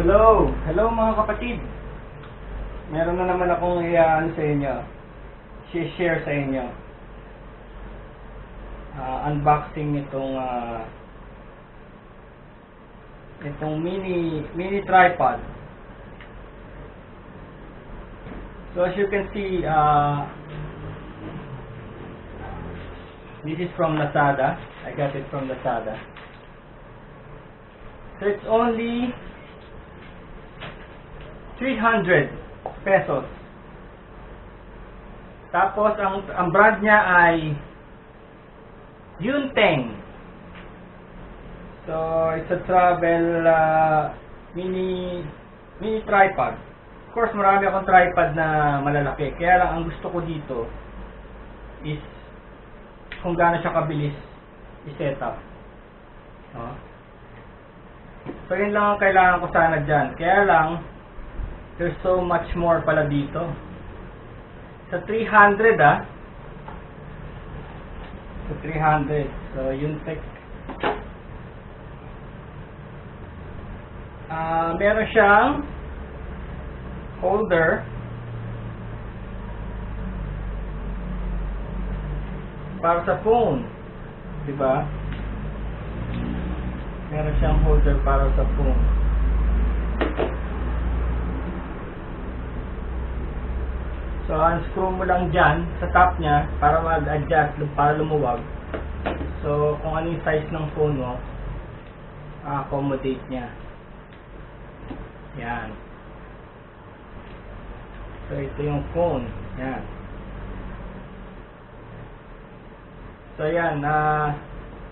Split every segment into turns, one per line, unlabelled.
Hello mga kapatid. Meron na naman akong iaan sa inyo. Share sa inyo. Unboxing itong mini tripod. So as you can see, this is from Lazada. I got it from Lazada. So it's only 300 pesos. Tapos ang brand niya ay Yunteng. So it's a travel mini tripod. Of course, marami akong tripod na malalaki. Kaya lang ang gusto ko dito is kung gaano siya kabilis i-set up. So yun lang ang kailangan ko sana dyan. Kaya lang there's so much more pala dito. Sa 300 Sa 300. So yun meron siyang holder para sa phone. Diba? Meron siyang holder para sa phone. So, unscrew mo lang dyan sa top niya para mag-adjust, para lumuwag. So, kung ano yung size ng phone mo, accommodate niya. Yan. So, ito yung phone. Yan. So, yan.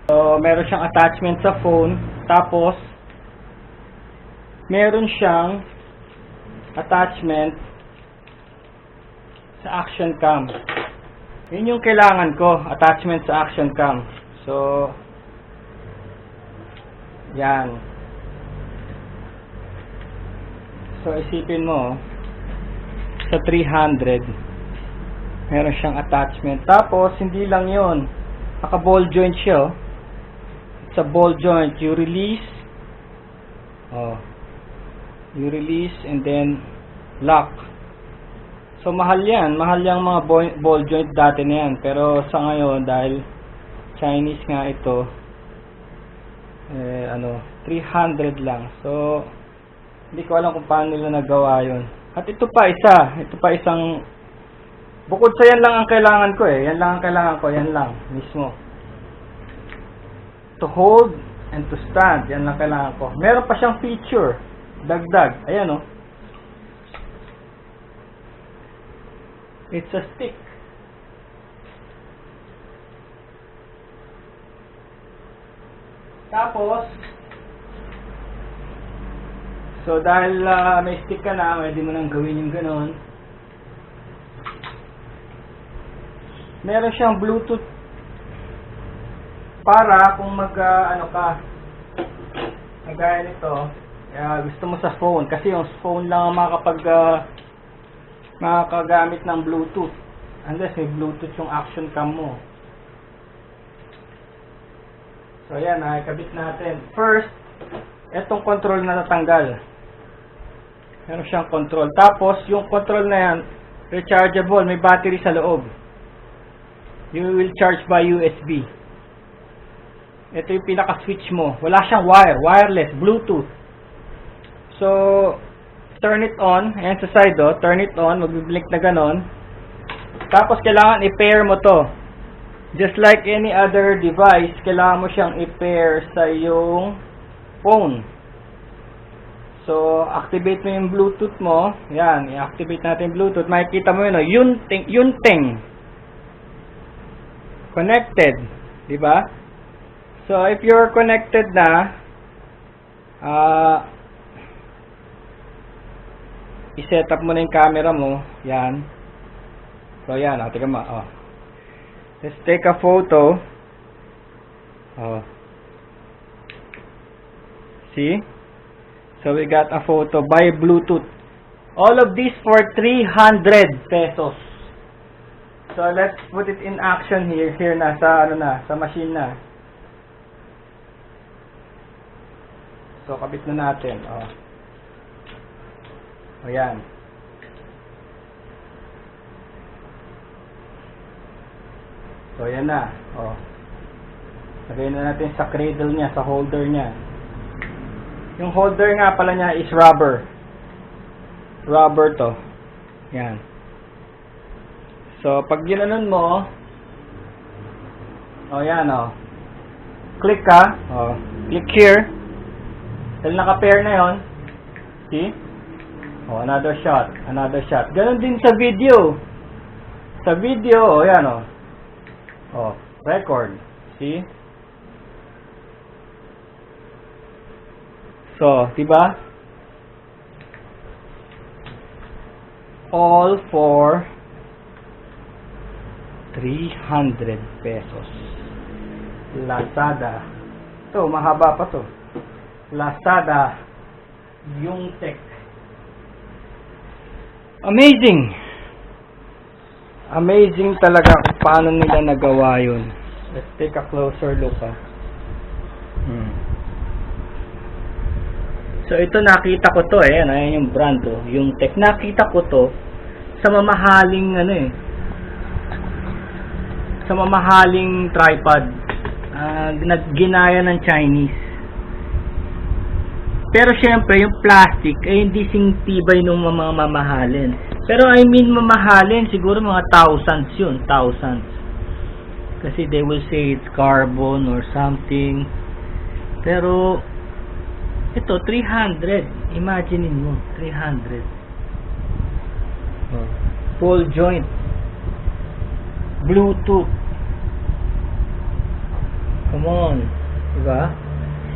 So, meron siyang attachment sa phone. Tapos, meron siyang attachment sa action cam. Yun yung kailangan ko, attachment sa action cam. So, yan. So, isipin mo, sa 300, meron siyang attachment. Tapos, hindi lang yun. Naka-ball joint siya. It's a ball joint. You release. You release and then lock. So, mahal yan. Mahal yung mga ball joint dati na yan. Pero sa ngayon, dahil Chinese nga ito, 300 lang. So, hindi ko alam kung paano nila nagawa yun. At ito pa isang, bukod sa yan lang ang kailangan ko eh. Yan lang ang kailangan ko. Yan lang, mismo. To hold and to stand. Yan lang kailangan ko. Meron pa siyang feature. Dagdag. Ayan o. It's a stick. Tapos, so dahil may stick ka na, pwede mo nang gawin yung ganon. Meron siyang Bluetooth para kung kagaya nito, gusto mo sa phone, kasi yung phone lang ang makakagamit ng Bluetooth unless may Bluetooth yung action cam mo. So yan, ikabit natin. First, etong control na natanggal. Meron siyang control. Tapos yung control na yan, rechargeable, may battery sa loob. You will charge by USB. Ito yung pinaka-switch mo. Wala siyang wire, wireless, Bluetooth. So, turn it on. Ayan sa side, turn it on. Magbiblink na ganon. Tapos, kailangan i-pair mo to. Just like any other device, kailangan mo siyang i-pair sa iyong phone. So, activate mo yung Bluetooth mo. Yan, i-activate natin yung Bluetooth. Makikita mo yun, Yunteng. Connected. Diba? So, if you're connected na, i-set up mo na yung camera mo. Yan. So, yan. Tingnan mo. Let's take a photo. See? So, we got a photo by Bluetooth. All of this for 300 pesos. So, let's put it in action here. Here na, sa machine na. So, kabit na natin. O yan. So yan na. O. Lagay na natin sa cradle niya, sa holder niya. Yung holder nga pala niya is rubber. Rubber to. Yan. So pag ginanon mo, o yan o. Click ka. O. Click here. Dahil naka-pair na yon. See? O, another shot. Another shot. Ganon din sa video. Sa video, o yan o. O, record. See? So, diba? All for 300 pesos. Lazada. Ito, mahaba pa to. Lazada. Yung tech. Amazing! Amazing talaga kung paano nila nagawa yun. Let's take a closer look, ha. So, ito nakita ko to, eh. Ayan yung brand, to. Yung tech. Nakita ko to sa mamahaling, sa mamahaling tripod. Ginaya ng Chinese. Pero syempre, yung plastic ay hindi singtibay ng mga mamahalin. Pero I mean mamahalin, siguro mga thousands yun, thousands. Kasi they will say it's carbon or something. Pero ito 300. Imaginein mo, 300. Oh, full joint. Bluetooth. Come on, diba?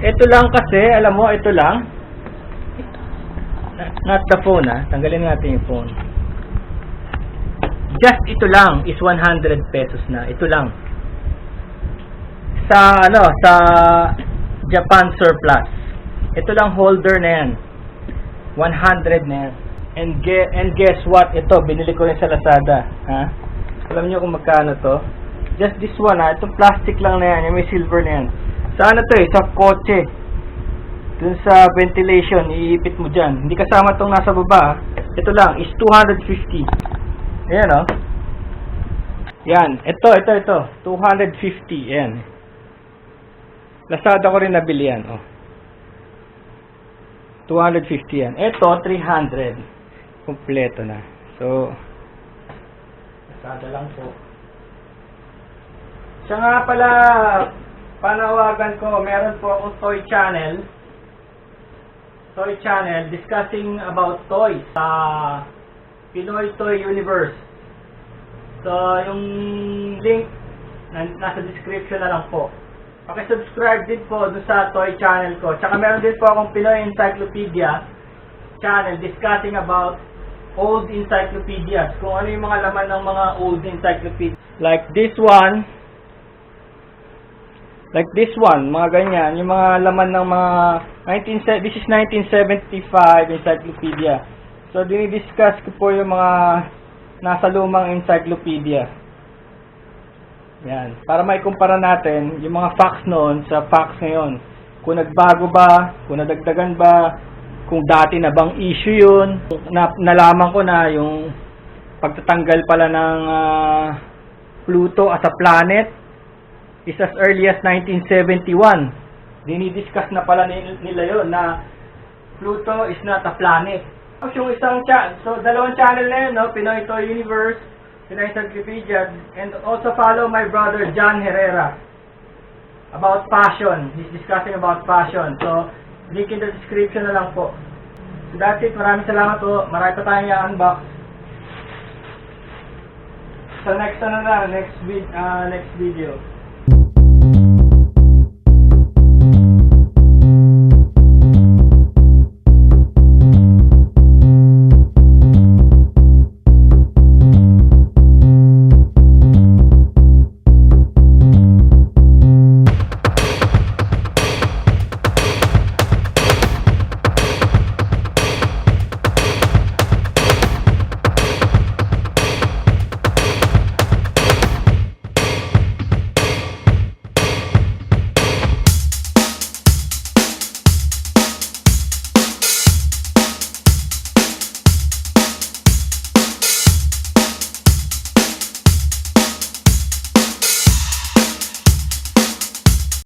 Ito lang kasi, alam mo, ito lang. Not the phone, ha. Tanggalin natin yung phone. Just ito lang is 100 pesos na. Ito lang. Sa, sa Japan surplus. Ito lang holder na yan. 100 na yan. And guess what? Ito, binili ko rin sa Lazada. Ha? Alam nyo kung magkano to? Just this one, ha. Itong plastic lang na yan. Yung may silver na yan. Sa to eh, sa kotse. Dun sa ventilation, iipit mo dyan. Hindi kasama tong nasa baba. Ito lang, is 250. Ayan o. Yan, ito. 250, ayan. Lazada ko rin nabili yan, o. 250 yan. Ito, 300. Kompleto na. So, Lazada lang po. Siya nga pala, panawagan ko, meron po akong toy channel discussing about toys sa Pinoy Toy Universe. So, yung link nasa description na lang po. Paki-subscribe din po dun sa toy channel ko. Tsaka meron din po akong Pinoy Encyclopedia channel discussing about old encyclopedias. Kung ano yung mga laman ng mga old encyclopedias. Like this one, mga ganyan, yung mga laman ng mga this is 1975 encyclopedia. So, dinidiscuss ko po yung mga nasa lumang encyclopedia. Yan. Para maikumpara natin yung mga facts noon sa facts ngayon. Kung nagbago ba, kung nadagdagan ba, kung dati na bang issue yun. Nalaman ko na yung pagtatanggal pala ng Pluto as a planet is as early as 1971. Dinidiscuss na pala nila yon na Pluto is not a planet. Yung isang dalawang channel na yun, no? Pinoy Toy Universe, Pinoy Encyclopedia, and also follow my brother John Herrera about fashion. He's discussing about fashion. So, link in the description na lang po. So that's it. Maraming salamat po. Marami pa tayong i-unbox. So next next video.